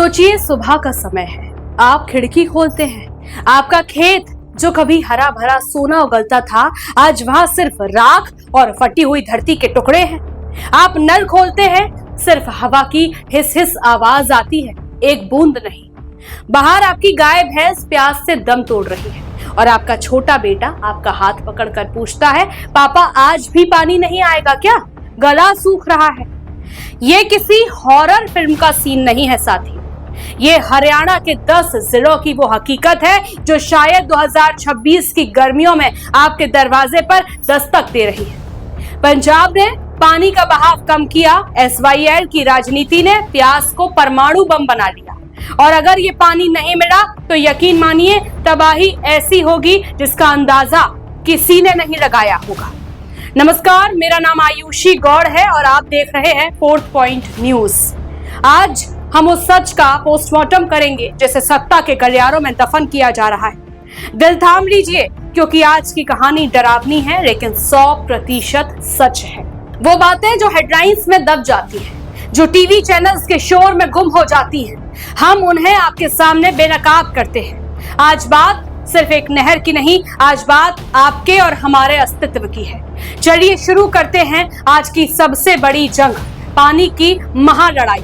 सोचिए, सुबह का समय है, आप खिड़की खोलते हैं, आपका खेत जो कभी हरा भरा सोना उगलता था, आज वहां सिर्फ राख और फटी हुई धरती के टुकड़े हैं। आप नल खोलते हैं, सिर्फ हवा की हिस हिस आवाज आती है, एक बूंद नहीं। बाहर आपकी गाय भैंस प्यास से दम तोड़ रही है और आपका छोटा बेटा आपका हाथ पकड़कर पूछता है, पापा आज भी पानी नहीं आएगा क्या? गला सूख रहा है। ये किसी हॉरर फिल्म का सीन नहीं है साथी, ये हरियाणा के 10 जिलों की वो हकीकत है जो शायद 2026 की गर्मियों में आपके दरवाजे पर दस्तक दे रही है। पंजाब ने पानी का बहाव कम किया, SYL की राजनीति ने प्यास को परमाणु बम बना लिया, और अगर ये पानी नहीं मिला तो यकीन मानिए तबाही ऐसी होगी जिसका अंदाजा किसी ने नहीं लगाया होगा। नमस्कार, मेरा नाम आयुषी गौड़ है और आप देख रहे हैं फोर्थ पॉइंट न्यूज। आज हम उस सच का पोस्टमार्टम करेंगे जिसे सत्ता के गलियारों में दफन किया जा रहा है। दिल थाम लीजिए, क्योंकि आज की कहानी डरावनी है लेकिन 100% सच है। वो बातें जो हेडलाइंस में दब जाती हैं, जो टीवी चैनल्स के शोर में गुम हो जाती हैं, हम उन्हें आपके सामने बेनकाब करते हैं। आज बात सिर्फ एक नहर की नहीं, आज बात आपके और हमारे अस्तित्व की है। चलिए शुरू करते हैं आज की सबसे बड़ी जंग, पानी की महालड़ाई।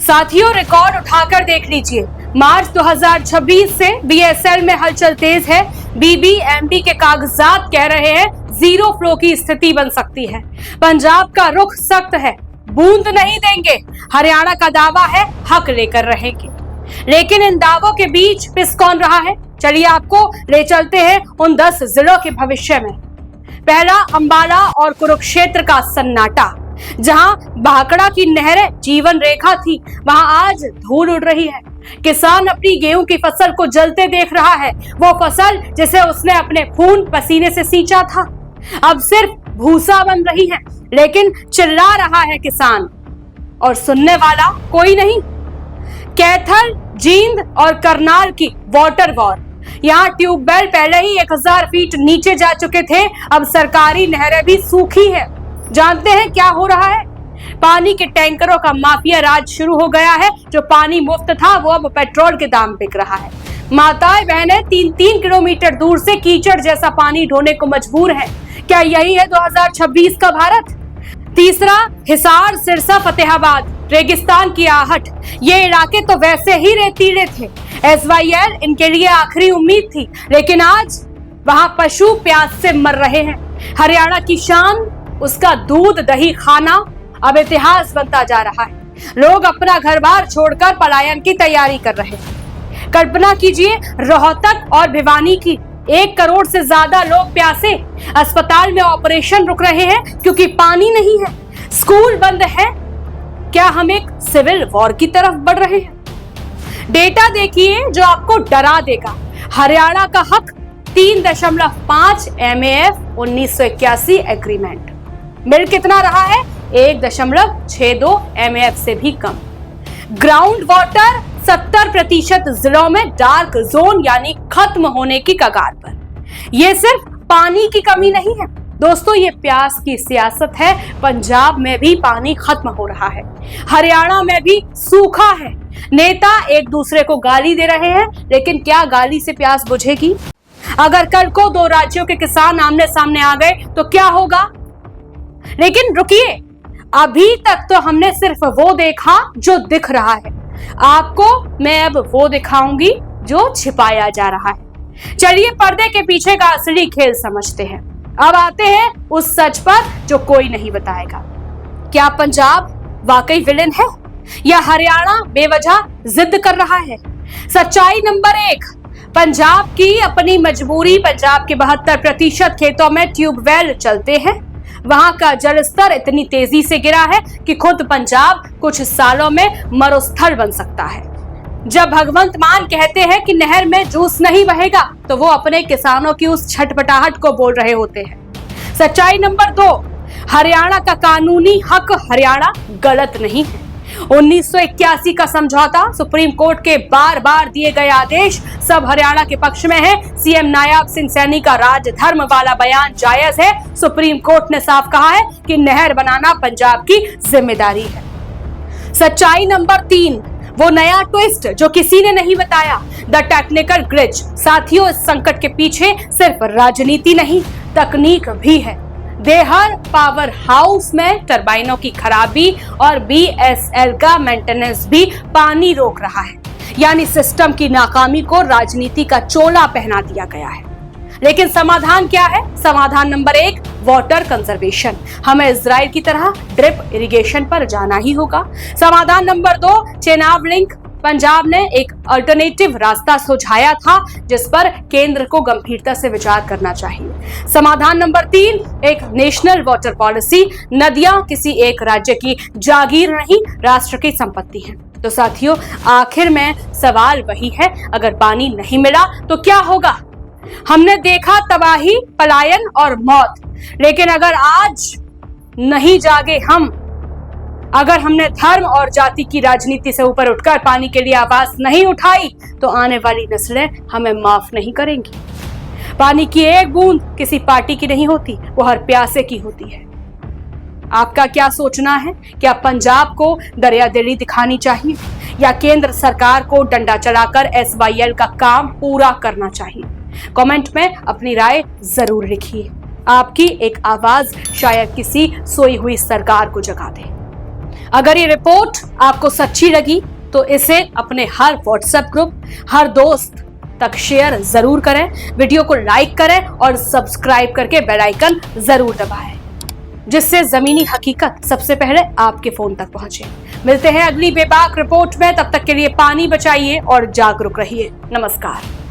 साथियों, रिकॉर्ड उठाकर देख लीजिए। मार्च 2026 से BSL में हलचल तेज है। BBMP के कागजात कह रहे हैं जीरो फ्लो की स्थिति बन सकती है। पंजाब का रुख सख्त है, बूंद नहीं देंगे। हरियाणा का दावा है हक लेकर रहेंगे। लेकिन इन दावों के बीच पिस कौन रहा है? चलिए आपको ले चलते हैं उन 10 जिलों के भविष्य में। पहला, अंबाला और कुरुक्षेत्र का सन्नाटा। जहां भाखड़ा की नहरें जीवन रेखा थी, वहां आज धूल उड़ रही है। किसान अपनी गेहूं की फसल को जलते देख रहा है, वो फसल जिसे उसने अपने खून पसीने से सींचा था, अब सिर्फ भूसा बन रही है। लेकिन चिल्ला रहा है किसान, और सुनने वाला कोई नहीं। कैथल, जींद और करनाल की वाटर वॉर। यहाँ ट्यूबवेल पहले ही 1000 फीट नीचे जा चुके थे, अब सरकारी नहरें भी सूखी है। जानते हैं क्या हो रहा है? पानी के टैंकरों का माफिया राज शुरू हो गया है। जो पानी मुफ्त था वो अब पेट्रोल के दाम बिक रहा है। माताएं बहनें 3-3 किलोमीटर दूर से कीचड़ जैसा पानी ढोने को मजबूर हैं। क्या यही है 2026 का भारत? तीसरा, हिसार, सिरसा, फतेहाबाद, रेगिस्तान की आहट। ये इलाके तो वैसे ही रेतीले थे, SYL इनके लिए आखिरी उम्मीद थी, लेकिन आज वहां पशु प्यास से मर रहे हैं। हरियाणा की शान, उसका दूध दही खाना अब इतिहास बनता जा रहा है। लोग अपना घर बार छोड़कर पलायन की तैयारी कर रहे हैं। कल्पना कीजिए रोहतक और भिवानी की, 1 करोड़ से ज्यादा लोग प्यासे। अस्पताल में ऑपरेशन रुक रहे हैं क्योंकि पानी नहीं है। स्कूल बंद है। क्या हम एक सिविल वॉर की तरफ बढ़ रहे हैं? डेटा देखिए जो आपको डरा देगा। हरियाणा का हक 3.5 MAF 1981 एग्रीमेंट। मिल कितना रहा है? 1.62 MAF से भी कम। ग्राउंड वाटर 70% जिलों में डार्क जोन यानी खत्म होने की कगार पर। यह सिर्फ पानी की कमी नहीं है दोस्तों, ये प्यास की सियासत है। पंजाब में भी पानी खत्म हो रहा है, हरियाणा में भी सूखा है। नेता एक दूसरे को गाली दे रहे हैं, लेकिन क्या गाली से प्यास बुझेगी? अगर कल को 2 राज्यों के किसान आमने सामने आ गए तो क्या होगा? लेकिन रुकिए, अभी तक तो हमने सिर्फ वो देखा जो दिख रहा है। आपको मैं अब वो दिखाऊंगी जो छिपाया जा रहा है। चलिए पर्दे के पीछे का असली खेल समझते हैं। अब आते हैं उस सच पर जो कोई नहीं बताएगा। क्या पंजाब वाकई विलेन है या हरियाणा बेवजह जिद कर रहा है? सच्चाई नंबर 1, पंजाब की अपनी मजबूरी। पंजाब के 72% खेतों में ट्यूबवेल चलते हैं। वहां का जल स्तर इतनी तेजी से गिरा है कि खुद पंजाब कुछ सालों में मरुस्थल बन सकता है। जब भगवंत मान कहते हैं कि नहर में जूस नहीं बहेगा, तो वो अपने किसानों की उस छटपटाहट को बोल रहे होते हैं। सच्चाई नंबर 2, हरियाणा का कानूनी हक हरियाणा गलत नहीं है। 1981 का समझौता, सुप्रीम कोर्ट के बार बार दिए गए आदेश सब हरियाणा के पक्ष में है। CM नायब सिंह सैनी का राजधर्म वाला बयान जायज है। सुप्रीम कोर्ट ने साफ कहा है कि नहर बनाना पंजाब की जिम्मेदारी है। सच्चाई नंबर 3, वो नया ट्विस्ट जो किसी ने नहीं बताया, द टेक्निकल ग्लिच। साथियों, इस संकट के पीछे सिर्फ राजनीति नहीं, तकनीक भी है। देहर पावर हाउस में टरबाइनों की खराबी और बीएसएल का मेंटेनेंस भी पानी रोक रहा है, यानी सिस्टम की नाकामी को राजनीति का चोला पहना दिया गया है। लेकिन समाधान क्या है? समाधान नंबर 1, वाटर कंजर्वेशन। हमें इजराइल की तरह ड्रिप इरिगेशन पर जाना ही होगा। समाधान नंबर 2, चेनाब लिंक। पंजाब ने एक अल्टरनेटिव रास्ता सुझाया था जिस पर केंद्र को गंभीरता से विचार करना चाहिए। समाधान नंबर 3, एक नेशनल वाटर पॉलिसी। नदियां किसी एक राज्य की जागीर नहीं, राष्ट्र की संपत्ति है। तो साथियों, आखिर में सवाल वही है, अगर पानी नहीं मिला तो क्या होगा? हमने देखा तबाही, पलायन और मौत, लेकिन अगर आज नहीं जागे हम, अगर हमने धर्म और जाति की राजनीति से ऊपर उठकर पानी के लिए आवाज नहीं उठाई, तो आने वाली नस्लें हमें माफ नहीं करेंगी। पानी की एक बूंद किसी पार्टी की नहीं होती, वो हर प्यासे की होती है। आपका क्या सोचना है? क्या पंजाब को दरियादिली दिखानी चाहिए या केंद्र सरकार को डंडा चलाकर SYL का काम पूरा करना चाहिए? कमेंट में अपनी राय जरूर लिखिए। आपकी एक आवाज शायद किसी सोई हुई सरकार को जगा दे। अगर ये रिपोर्ट आपको सच्ची लगी तो इसे अपने हर व्हाट्सएप ग्रुप, हर दोस्त तक शेयर जरूर करें, वीडियो को लाइक करें और सब्सक्राइब करके बेल आइकन जरूर दबाएं, जिससे जमीनी हकीकत सबसे पहले आपके फोन तक पहुंचे। मिलते हैं अगली बेबाक रिपोर्ट में, तब तक के लिए पानी बचाइए और जागरूक रहिए। नमस्कार।